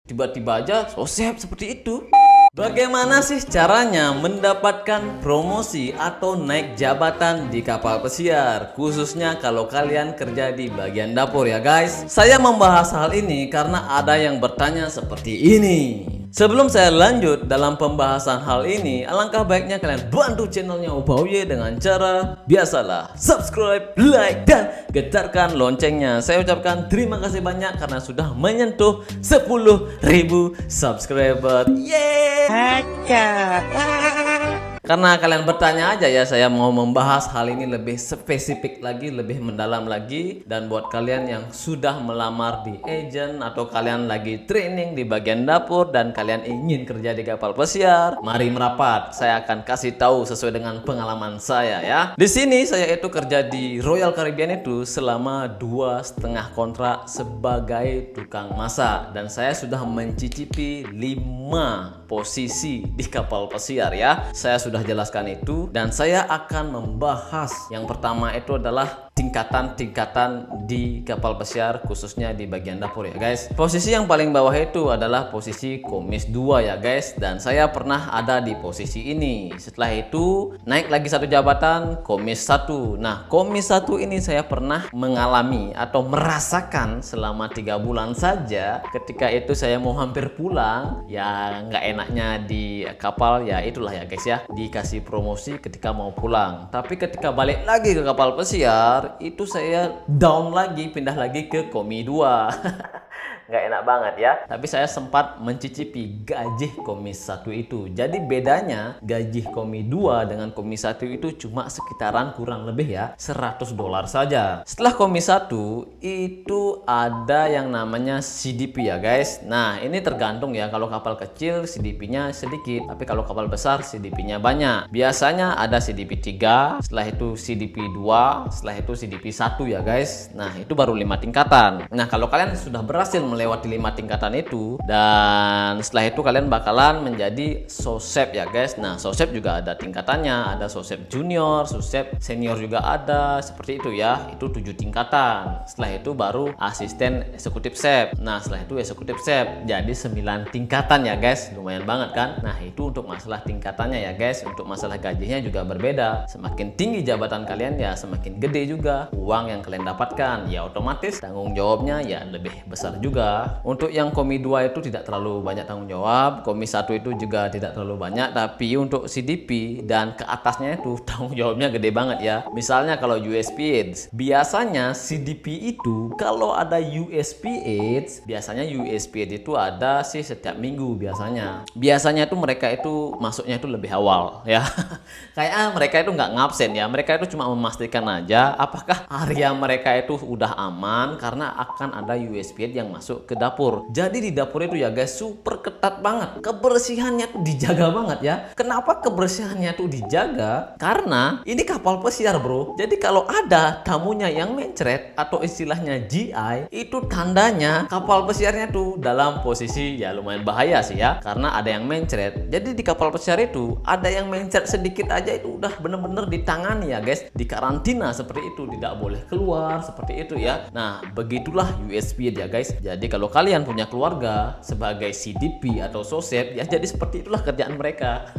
tiba-tiba aja sosep seperti itu. Bagaimana sih caranya mendapatkan promosi atau naik jabatan di kapal pesiar, khususnya kalau kalian kerja di bagian dapur ya guys? Saya membahas hal ini karena ada yang bertanya seperti ini. Sebelum saya lanjut dalam pembahasan hal ini, alangkah baiknya kalian bantu channelnya Obauye dengan cara biasalah subscribe, like, dan getarkan loncengnya. Saya ucapkan terima kasih banyak karena sudah menyentuh 10.000 subscriber. Yeay! Karena kalian bertanya aja ya, saya mau membahas hal ini lebih spesifik lagi, lebih mendalam lagi. Dan buat kalian yang sudah melamar di agent atau kalian lagi training di bagian dapur dan kalian ingin kerja di kapal pesiar, mari merapat. Saya akan kasih tahu sesuai dengan pengalaman saya ya. Di sini saya itu kerja di Royal Caribbean itu selama 2,5 kontrak sebagai tukang masak, dan saya sudah mencicipi 5 posisi di kapal pesiar ya. Saya sudah jelaskan itu, dan saya akan membahas yang pertama itu adalah tingkatan-tingkatan di kapal pesiar, khususnya di bagian dapur ya guys. Posisi yang paling bawah itu adalah posisi komis 2 ya guys, dan saya pernah ada di posisi ini. Setelah itu naik lagi satu jabatan, komis 1. Nah, komis 1 ini saya pernah mengalami atau merasakan selama 3 bulan saja. Ketika itu saya mau hampir pulang, ya nggak enaknya di kapal ya itulah ya guys ya, dikasih promosi ketika mau pulang. Tapi ketika balik lagi ke kapal pesiar, itu saya down lagi, pindah lagi ke komi 2. Nggak enak banget ya. Tapi saya sempat mencicipi gaji komis 1 itu. Jadi bedanya gaji komi 2 dengan komis 1 itu cuma sekitaran kurang lebih ya $100 saja. Setelah komis 1 itu ada yang namanya CDP ya guys. Nah, ini tergantung ya, kalau kapal kecil CDP-nya sedikit, tapi kalau kapal besar CDP-nya banyak. Biasanya ada CDP 3, setelah itu CDP 2, setelah itu CDP 1 ya guys. Nah, itu baru 5 tingkatan. Nah, kalau kalian sudah berhasil melewati 5 tingkatan itu, dan setelah itu kalian bakalan menjadi sosep ya guys. Nah, sosep juga ada tingkatannya, ada sosep junior, sosep senior juga ada, seperti itu ya. Itu 7 tingkatan. Setelah itu baru asisten eksekutif sep. Nah, setelah itu eksekutif sep, jadi 9 tingkatan ya guys. Lumayan banget kan? Nah, itu untuk masalah tingkatannya ya guys. Untuk masalah gajinya juga berbeda. Semakin tinggi jabatan kalian ya semakin gede juga uang yang kalian dapatkan, ya otomatis tanggung jawabnya ya lebih besar juga. Untuk yang komi 2 itu tidak terlalu banyak tanggung jawab, komi 1 itu juga tidak terlalu banyak, tapi untuk CDP dan ke atasnya itu tanggung jawabnya gede banget ya. Misalnya kalau USPH, biasanya CDP itu kalau ada USPH, biasanya USPH itu ada sih setiap minggu biasanya. Biasanya itu mereka itu masuknya itu lebih awal ya. Kayak mereka itu nggak ngabsen ya, mereka itu cuma memastikan aja apakah area mereka itu udah aman, karena akan ada USPH yang masuk ke dapur. Jadi di dapur itu ya guys super ketat banget, kebersihannya tuh dijaga banget ya. Kenapa kebersihannya tuh dijaga? Karena ini kapal pesiar bro. Jadi kalau ada tamunya yang mencret atau istilahnya GI, itu tandanya kapal pesiarnya tuh dalam posisi ya lumayan bahaya sih ya, karena ada yang mencret. Jadi di kapal pesiar itu ada yang mencret sedikit aja itu udah bener-bener ditangani ya guys, di karantina seperti itu, tidak boleh keluar seperti itu ya. Nah, begitulah USP ya guys. Jadi kalau kalian punya keluarga sebagai CDP atau sosep ya, jadi seperti itulah kerjaan mereka.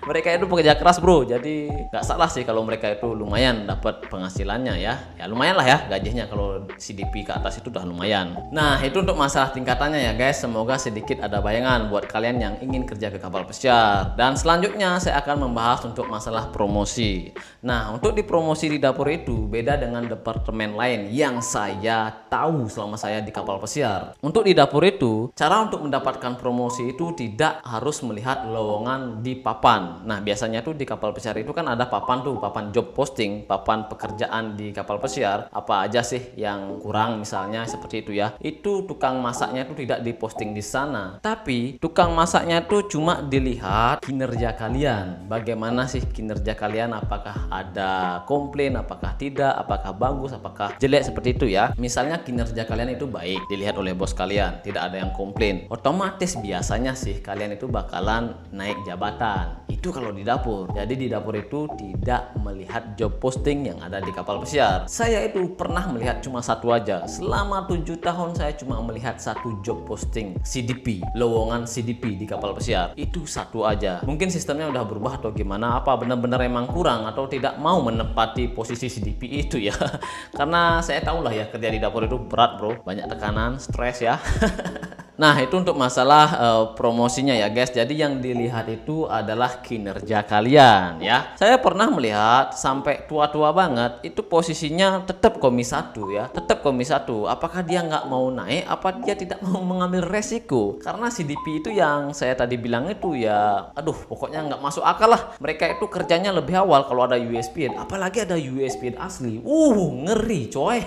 Mereka itu pekerja keras bro, jadi nggak salah sih kalau mereka itu lumayan dapat penghasilannya ya. Ya lumayan lah ya gajinya, kalau CDP ke atas itu udah lumayan. Nah, itu untuk masalah tingkatannya ya guys. Semoga sedikit ada bayangan buat kalian yang ingin kerja ke kapal pesiar. Dan selanjutnya saya akan membahas untuk masalah promosi. Nah, untuk di promosi di dapur itu beda dengan departemen lain yang saya tahu selama saya di kapal pesiar. Untuk di dapur itu, cara untuk mendapatkan promosi itu tidak harus melihat lowongan di papan. Nah, biasanya tuh di kapal pesiar itu kan ada papan tuh, papan job posting, papan pekerjaan di kapal pesiar. Apa aja sih yang kurang misalnya seperti itu ya. Itu tukang masaknya tuh tidak diposting di sana. Tapi tukang masaknya tuh cuma dilihat kinerja kalian. Bagaimana sih kinerja kalian? Apakah ada komplain, apakah tidak, apakah bagus, apakah jelek seperti itu ya. Misalnya kinerja kalian itu baik, dilihat oleh bos kalian, tidak ada yang komplain, otomatis biasanya sih kalian itu bakalan naik jabatan. Itu kalau di dapur. Jadi di dapur itu tidak melihat job posting yang ada di kapal pesiar. Saya itu pernah melihat cuma satu aja. Selama 7 tahun saya cuma melihat satu job posting CDP, lowongan CDP di kapal pesiar. Itu satu aja. Mungkin sistemnya udah berubah atau gimana, apa benar-benar emang kurang atau tidak mau menepati posisi CDP itu ya. Karena saya tahu lah ya, kerja di dapur itu berat bro, banyak tekanan, stres ya. Nah, itu untuk masalah promosinya ya guys. Jadi yang dilihat itu adalah kinerja kalian ya. Saya pernah melihat sampai tua-tua banget itu posisinya tetap komisi 1 ya, tetap komisi 1. Apakah dia nggak mau naik, apa dia tidak mau mengambil resiko? Karena CDP itu yang saya tadi bilang itu ya, aduh pokoknya nggak masuk akal lah. Mereka itu kerjanya lebih awal kalau ada USPN, apalagi ada USPN asli. Ngeri coy.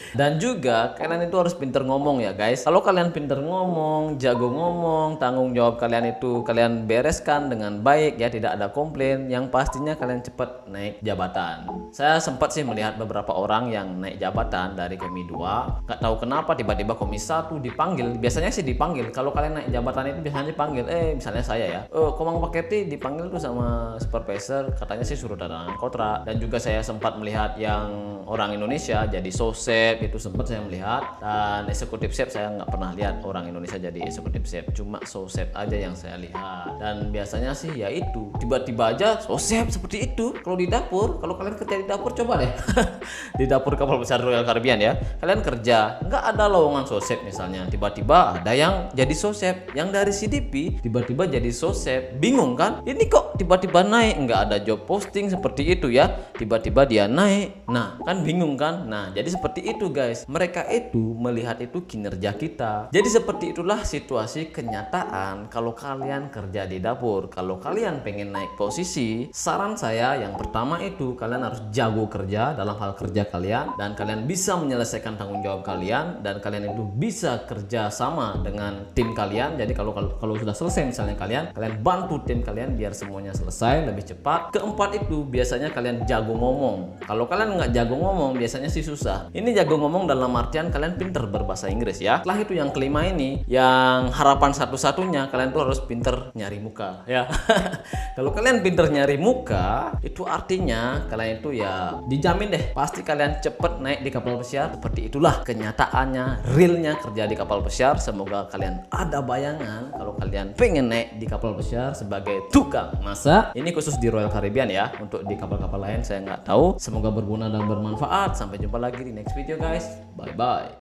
Dan juga kalian itu harus pinter ngomong ya guys. Kalau kalian pinter ngomong, jago ngomong, tanggung jawab kalian itu kalian bereskan dengan baik ya, tidak ada komplain, yang pastinya kalian cepat naik jabatan. Saya sempat sih melihat beberapa orang yang naik jabatan dari komisi 2, nggak tahu kenapa tiba-tiba komisi 1 dipanggil. Biasanya sih dipanggil. Kalau kalian naik jabatan itu biasanya dipanggil. Misalnya saya ya, Komang Paketi dipanggil tuh sama supervisor, katanya sih suruh tanda tangan kontrak. Dan juga saya sempat melihat yang orang Indonesia jadi sosep, itu sempat saya melihat. Dan eksekutif chef saya nggak pernah lihat orang Indonesia jadi eksekutif chef, cuma sosep aja yang saya lihat. Dan biasanya sih ya itu tiba-tiba aja sosep seperti itu. Kalau di dapur, kalau kalian kerja di dapur coba deh di dapur kapal besar Royal Caribbean ya, kalian kerja nggak ada lowongan sosep misalnya, tiba-tiba ada yang jadi sosep, yang dari CDP tiba-tiba jadi sosep. Bingung kan, ini kok tiba-tiba naik, nggak ada job posting seperti itu ya, tiba-tiba dia naik. Nah kan bingung kan. Nah jadi seperti itu guys, mereka itu melihat itu kinerja kita. Jadi seperti itulah situasi kenyataan kalau kalian kerja di dapur. Kalau kalian pengen naik posisi, saran saya yang pertama itu kalian harus jago kerja dalam hal kerja kalian, dan kalian bisa menyelesaikan tanggung jawab kalian, dan kalian itu bisa kerja sama dengan tim kalian. Jadi kalau sudah selesai misalnya kalian bantu tim kalian biar semuanya selesai lebih cepat. Keempat itu biasanya kalian jago ngomong. Kalau kalian nggak jago ngomong biasanya sih susah. Ini jago ngomong dalam artian kalian pinter berbahasa Inggris ya. Setelah itu yang kelima ini, yang harapan satu-satunya, kalian tuh harus pinter nyari muka ya. Kalau kalian pinter nyari muka, itu artinya kalian itu ya dijamin deh pasti kalian cepet naik di kapal pesiar. Seperti itulah kenyataannya, realnya kerja di kapal pesiar. Semoga kalian ada bayangan kalau kalian pengen naik di kapal pesiar sebagai tukang masak. Ini khusus di Royal Caribbean ya, untuk di kapal-kapal lain saya nggak tahu. Semoga berguna dan bermanfaat. Sampai jumpa lagi di next video guys. Bye bye.